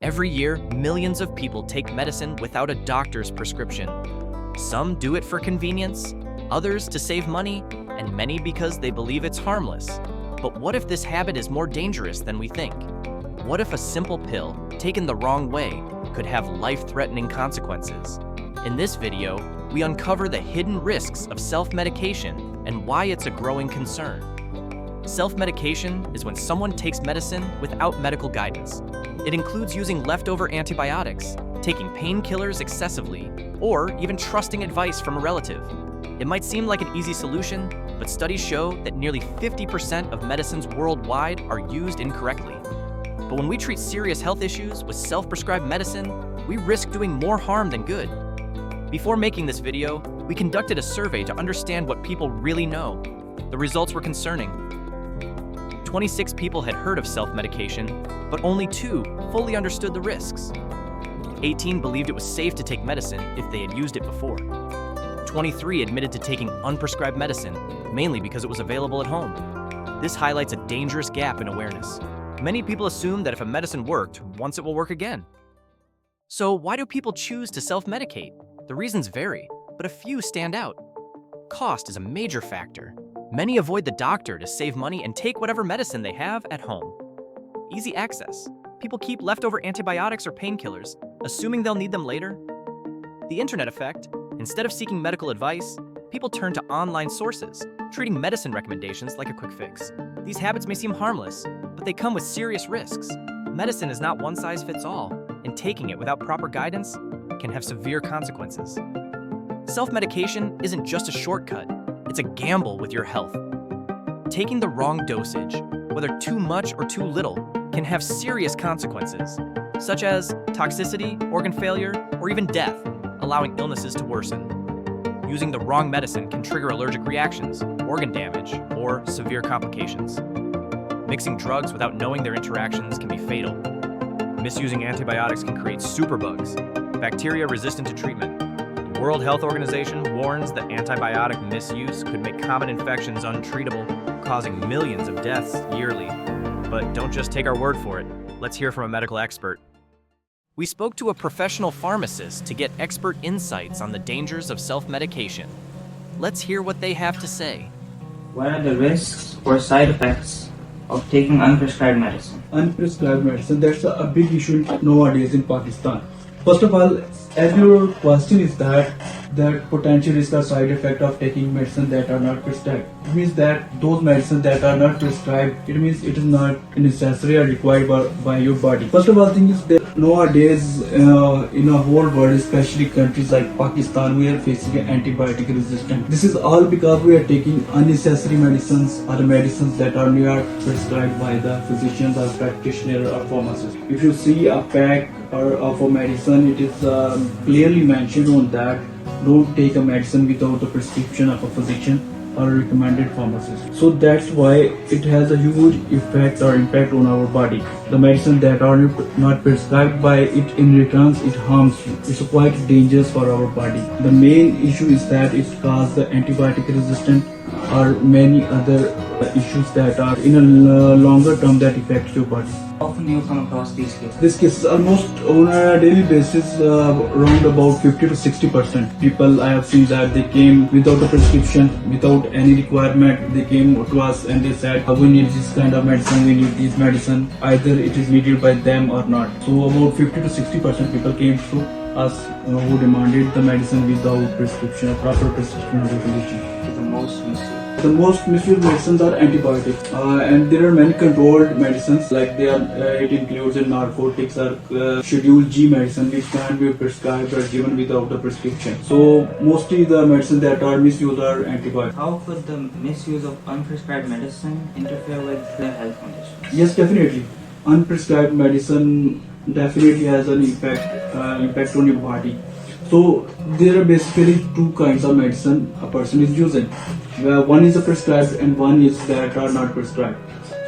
Every year, millions of people take medicine without a doctor's prescription. Some do it for convenience, others to save money, and many because they believe it's harmless. But what if this habit is more dangerous than we think? What if a simple pill, taken the wrong way, could have life-threatening consequences? In this video, we uncover the hidden risks of self-medication and why it's a growing concern. Self-medication is when someone takes medicine without medical guidance. It includes using leftover antibiotics, taking painkillers excessively, or even trusting advice from a relative. It might seem like an easy solution, but studies show that nearly 50% of medicines worldwide are used incorrectly. But when we treat serious health issues with self-prescribed medicine, we risk doing more harm than good. Before making this video, we conducted a survey to understand what people really know. The results were concerning. 26 people had heard of self-medication, but only 2 fully understood the risks. 18 believed it was safe to take medicine if they had used it before. 23 admitted to taking unprescribed medicine, mainly because it was available at home. This highlights a dangerous gap in awareness. Many people assume that if a medicine worked, once it will work again. So why do people choose to self-medicate? The reasons vary, but a few stand out. Cost is a major factor. Many avoid the doctor to save money and take whatever medicine they have at home. Easy access. People keep leftover antibiotics or painkillers, assuming they'll need them later. The internet effect. Instead of seeking medical advice, people turn to online sources, treating medicine recommendations like a quick fix. These habits may seem harmless, but they come with serious risks. Medicine is not one size fits all, and taking it without proper guidance can have severe consequences. Self-medication isn't just a shortcut, it's a gamble with your health. Taking the wrong dosage, whether too much or too little, can have serious consequences, such as toxicity, organ failure, or even death, allowing illnesses to worsen. Using the wrong medicine can trigger allergic reactions, organ damage, or severe complications. Mixing drugs without knowing their interactions can be fatal. Misusing antibiotics can create superbugs, bacteria resistant to treatment. The World Health Organization warns that antibiotic misuse could make common infections untreatable, causing millions of deaths yearly. But don't just take our word for it. Let's hear from a medical expert. We spoke to a professional pharmacist to get expert insights on the dangers of self-medication. Let's hear what they have to say. What are the risks or side effects of taking unprescribed medicine? Unprescribed medicine, that's a big issue nowadays in Pakistan. First of all, as your question is that potential risk or side effect of taking medicine that are not prescribed. It means that those medicines that are not prescribed, it means it is not necessary or required by your body. First of all, thing is that nowadays in a whole world, especially countries like Pakistan, we are facing antibiotic resistance. This is all because we are taking unnecessary medicines or medicines that are not prescribed by the physicians or practitioner or pharmacist. If you see a pack of a medicine, it is clearly mentioned on that don't take a medicine without the prescription of a physician or a recommended pharmacist. So that's why it has a huge effect or impact on our body. The medicine that are not prescribed by it, in returns it harms you. It's quite dangerous for our body. The main issue is that it causes the antibiotic resistance or many other issues that are in a longer term that affect your body. How often do you come across these cases? These cases almost on a daily basis, around about 50 to 60% people I have seen that they came without a prescription, without any requirement. They came to us and they said, we need this kind of medicine, we need this medicine. Either it is needed by them or not. So about 50 to 60% people came to us who demanded the medicine without prescription, proper prescription of the physician. The most misused medicines are antibiotics, and there are many controlled medicines like it includes narcotics or Schedule G medicine which can be prescribed or given without a prescription. So mostly the medicines that are misused are antibiotics. How could the misuse of unprescribed medicine interfere with their health conditions? Yes, definitely. Unprescribed medicine definitely has an impact on your body. So there are basically 2 kinds of medicine a person is using. One is prescribed and one is that are not prescribed.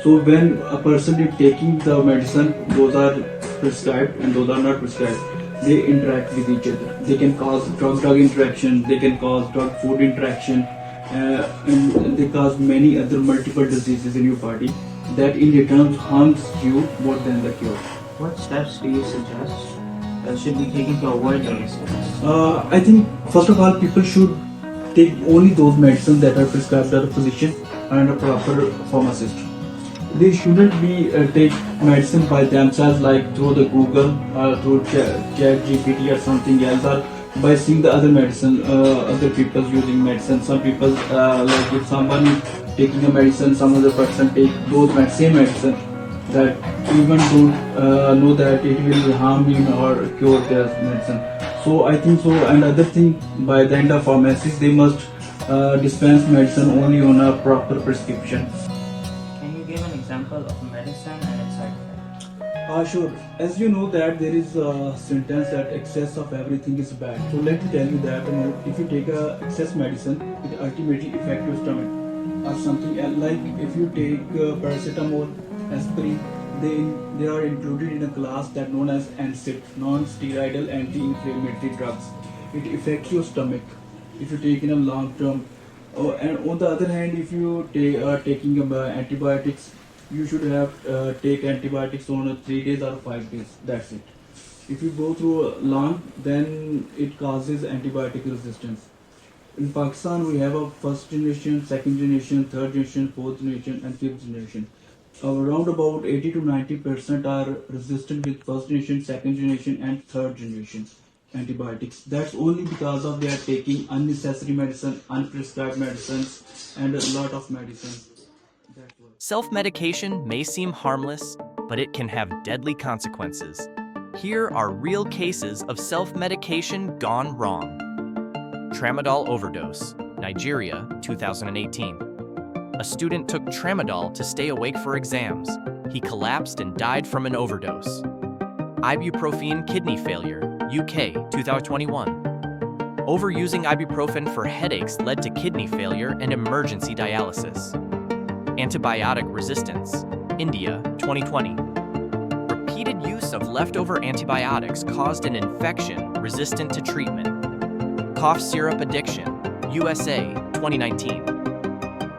So when a person is taking the medicine, those are prescribed and those are not prescribed. They interact with each other. They can cause drug-drug interaction, they can cause drug-food interaction, and they cause many other multiple diseases in your body that in return harms you more than the cure. What steps do you suggest that should be taken to avoid the misuse? I think first of all, people should take only those medicines that are prescribed by a physician and a proper pharmacist. They shouldn't be take medicine by themselves, like through the Google or through Chat GPT or something else, or by seeing the other medicine, other people using medicine. Some people like if someone is taking a medicine, some other person take those same medicine that even don't know that it will harm him or cure their medicine. So I think so. And other thing, by the end of pharmacists, they must dispense medicine only on a proper prescription. Can you give an example of medicine and its side effects? Sure. As you know that there is a sentence that excess of everything is bad. So let me tell you that if you take a excess medicine, it ultimately affects your stomach or something else. Like if you take paracetamol, aspirin, they are included in a class that known as NSAID, non-steroidal anti-inflammatory drugs. It affects your stomach if you take in a long term. And on the other hand, if you are taking antibiotics, you should have take antibiotics on 3 days or 5 days. That's it. If you go through long, then it causes antibiotic resistance. In Pakistan, we have a first generation, second generation, third generation, fourth generation, and fifth generation. Around about 80 to 90% are resistant with first generation, second generation, and third generation antibiotics. That's only because of they are taking unnecessary medicine, unprescribed medicines, and a lot of medicine. Self-medication may seem harmless, but it can have deadly consequences. Here are real cases of self-medication gone wrong. Tramadol overdose, Nigeria, 2018. A student took tramadol to stay awake for exams. He collapsed and died from an overdose. Ibuprofen kidney failure, UK, 2021. Overusing ibuprofen for headaches led to kidney failure and emergency dialysis. Antibiotic resistance, India, 2020. Repeated use of leftover antibiotics caused an infection resistant to treatment. Cough syrup addiction, USA, 2019.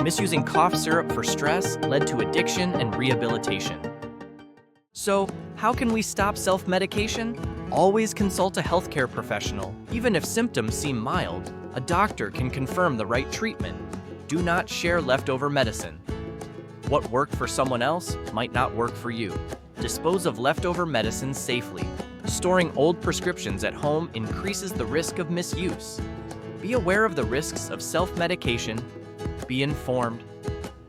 Misusing cough syrup for stress led to addiction and rehabilitation. So, how can we stop self-medication? Always consult a healthcare professional. Even if symptoms seem mild, a doctor can confirm the right treatment. Do not share leftover medicine. What worked for someone else might not work for you. Dispose of leftover medicine safely. Storing old prescriptions at home increases the risk of misuse. Be aware of the risks of self-medication. Be informed.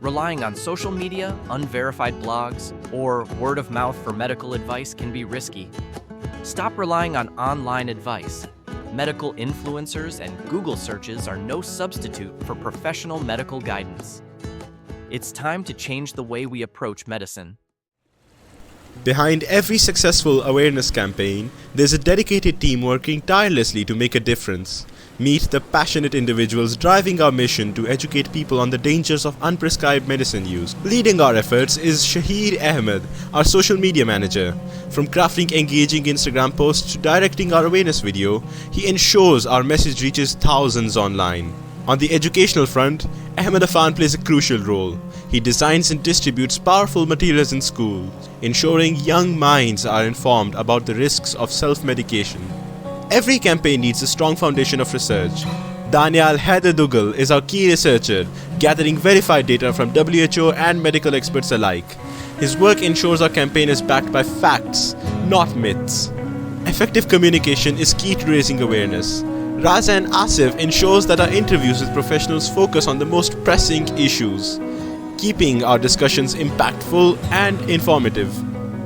Relying on social media, unverified blogs, or word of mouth for medical advice can be risky. Stop relying on online advice. Medical influencers and Google searches are no substitute for professional medical guidance. It's time to change the way we approach medicine. Behind every successful awareness campaign, there's a dedicated team working tirelessly to make a difference. Meet the passionate individuals driving our mission to educate people on the dangers of unprescribed medicine use. Leading our efforts is Shahir Ahmed, our social media manager. From crafting engaging Instagram posts to directing our awareness video, he ensures our message reaches thousands online. On the educational front, Ahmed Afan plays a crucial role. He designs and distributes powerful materials in schools, ensuring young minds are informed about the risks of self-medication. Every campaign needs a strong foundation of research. Daniel Haider-Dougal is our key researcher, gathering verified data from WHO and medical experts alike. His work ensures our campaign is backed by facts, not myths. Effective communication is key to raising awareness. Raza and Asif ensures that our interviews with professionals focus on the most pressing issues, keeping our discussions impactful and informative.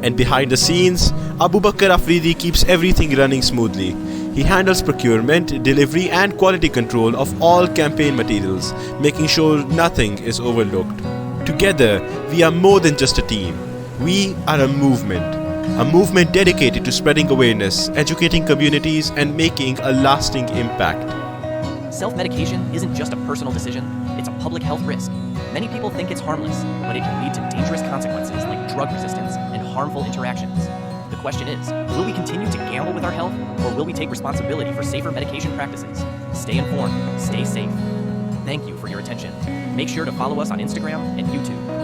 And behind the scenes, Abu Bakr Afridi keeps everything running smoothly. He handles procurement, delivery and quality control of all campaign materials, making sure nothing is overlooked. Together, we are more than just a team. We are a movement dedicated to spreading awareness, educating communities and making a lasting impact. Self-medication isn't just a personal decision, it's a public health risk. Many people think it's harmless, but it can lead to dangerous consequences like drug resistance and harmful interactions. The question is, will we continue to gamble with our health, or will we take responsibility for safer medication practices? Stay informed, stay safe. Thank you for your attention. Make sure to follow us on Instagram and YouTube.